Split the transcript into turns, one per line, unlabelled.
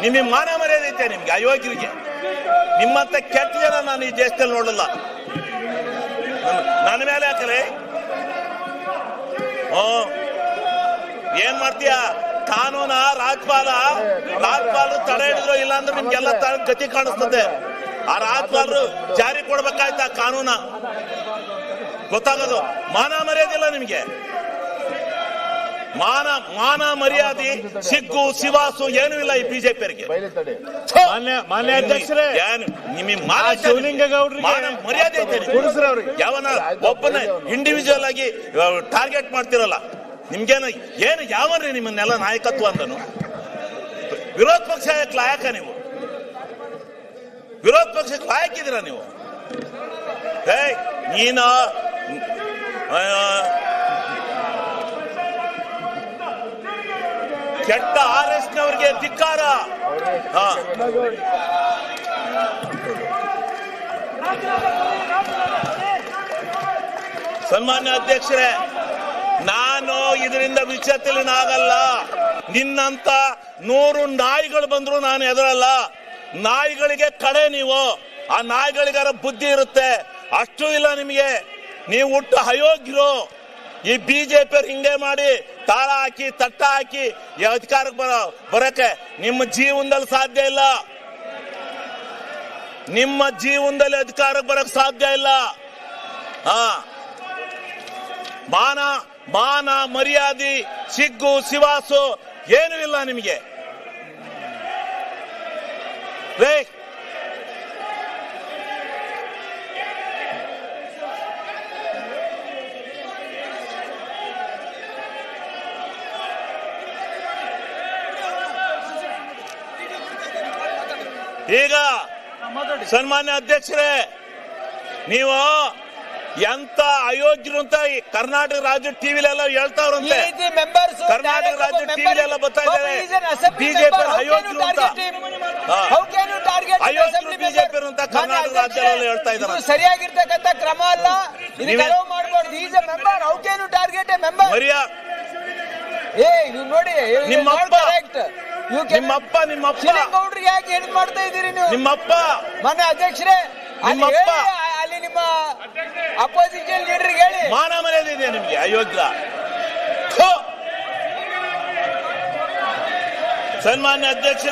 ನಿಮಗೆ ಮಾನ ಮರ್ಯಾದೆ ಐತೆ ನಿಮ್ಗೆ ಅಯೋಗ್ಯರಿಗೆ? ನಿಮ್ಮಂತ ಕೆಟ್ಟ ಜನ ನಾನು ಈ ದೇಶದಲ್ಲಿ ನೋಡಲ್ಲ. ನನ್ನ ಮೇಲೆ ಹಾಕರೆ ಏನ್ ಮಾಡ್ತೀಯ? ಕಾನೂನ ರಾಜ್ಪಾಲರು ತಡೆ ಹಿಡಿದ್ರು, ಇಲ್ಲ ಅಂದ್ರೆ ನಿಮ್ಗೆಲ್ಲ ಗತಿ ಕಾಣಿಸ್ತದೆ. ಆ ರಾಜ್ಪಾಲರು ಜಾರಿ ಕೊಡ್ಬೇಕಾಯ್ತಾ ಕಾನೂನ? ಗೊತ್ತಾಗೋದು. ಮಾನ ಮರ್ಯಾದೆ ಇಲ್ಲ ನಿಮ್ಗೆ. ಮಾನ ಮರ್ಯಾದೆ ಸಿಗ್ಗು ಸಿವಾಸು ಏನೂ ಇಲ್ಲ ಈ ಬಿಜೆಪಿಯವರಿಗೆ.
ಮಾನ್ಯ ಅಧ್ಯಕ್ಷರೇ,
ನಿಮಗೆ ಮರ್ಯಾದೆ ಐತೆ? ಯಾವನ ಒಬ್ಬನ ಇಂಡಿವಿಜುವಲ್ ಆಗಿ ಟಾರ್ಗೆಟ್ ಮಾಡ್ತಿರಲ್ಲ. ನಿಮ್ಗೇನು ಏನು ಯಾವನ್ರಿ ನಿಮ್ಮನ್ನೆಲ್ಲ ನಾಯಕತ್ವ ಅಂದನು? ವಿರೋಧ ಪಕ್ಷ ಲಾಯಕ ನೀವು? ವಿರೋಧ ಪಕ್ಷಕ್ಕೆ ಲಾಯಕಿದ್ದೀರಾ ನೀವು? ನೀನು ಕೆಟ್ಟ RSನವರಿಗೆ ಧಿಕ್ಕಾರ. ಸನ್ಮಾನ್ಯ ಅಧ್ಯಕ್ಷರೇ, ನಾನು ಇದರಿಂದ ವಿಚಲಿತನಾಗಲ್ಲ. ನಿನ್ನಂತ 100 ನಾಯಿಗಳು ಬಂದ್ರು ನಾನು ಎದುರಲ್ಲ. ನಾಯಿಗಳಿಗೆ ಕಡೆ ನೀವು. ಆ ನಾಯಿಗಳಿಗಾರ ಬುದ್ಧಿ ಇರುತ್ತೆ, ಅಷ್ಟು ಇಲ್ಲ ನಿಮಗೆ. ನೀವು ಹುಟ್ಟು ಅಯೋಗ್ಯರು. ಈ ಬಿಜೆಪಿಯವ್ರು ಹಿಂಗೆ ಮಾಡಿ ತಾಳ ಹಾಕಿ ತಟ್ಟ ಹಾಕಿ ಅಧಿಕಾರಕ್ಕೆ ಬರಕ್ಕೆ ನಿಮ್ಮ ಜೀವನದಲ್ಲಿ ಸಾಧ್ಯ ಇಲ್ಲ. ನಿಮ್ಮ ಜೀವನದಲ್ಲಿ ಅಧಿಕಾರಕ್ಕೆ ಬರಕ್ ಸಾಧ್ಯ ಇಲ್ಲ. ಮಾನ ಮರ್ಯಾದೆ ಸಿಗ್ಗು ಸಿವಾಸು ಏನೂ ಇಲ್ಲ ನಿಮಗೆ. ಈಗ ಸನ್ಮಾನ್ಯ ಅಧ್ಯಕ್ಷರೇ, ನೀವು ಎಂತ ಅಯೋಗ್ಯರು ಅಂತ ಕರ್ನಾಟಕ ರಾಜ್ಯ ಟಿವಿಲೆಲ್ಲ ಹೇಳ್ತಾವ್ರಂತೆ. ಕರ್ನಾಟಕ ರಾಜ್ಯ ಟಿವಿಲೆಲ್ಲ ಬರ್ತಾ ಇದ್ದಾರೆ ಬಿಜೆಪಿ ಅಯೋಗ್ಯರು ಅಂತ. ಅಯೋಗ್ಯರು ಬಿಜೆಪಿ ಅಂತ ಕರ್ನಾಟಕ ರಾಜ್ಯದಲ್ಲಿ ಹೇಳ್ತಾ ಇದ್ದಾರೆ.
ಸರಿಯಾಗಿರ್ತಕ್ಕಂಥ ಕ್ರಮ ಅಲ್ಲ. ನೋಡಿ
ನಿಮ್ಮಪ್ಪ
ಗೌಡ್ರಿಗೆ ಯಾಕೆ ಹೆಲ್ಪ್ ಮಾಡ್ತಾ ಇದ್ದೀರಿ ನೀವು?
ನಿಮ್ಮಪ್ಪ
ಮಾನ್ಯ ಅಧ್ಯಕ್ಷರೇ, ಅಲ್ಲಿ ನಿಮ್ಮ ಅಪೋಸಿಷನ್ ಲೀಡರ್ಗೆ ಹೇಳಿ.
ಮಾನ ಮರ್ಯಾದೆ ಇದೆ ನಿಮ್ಗೆ ಅಯೋಗ್ಯ. ಸನ್ಮಾನ್ಯ ಅಧ್ಯಕ್ಷರೇ,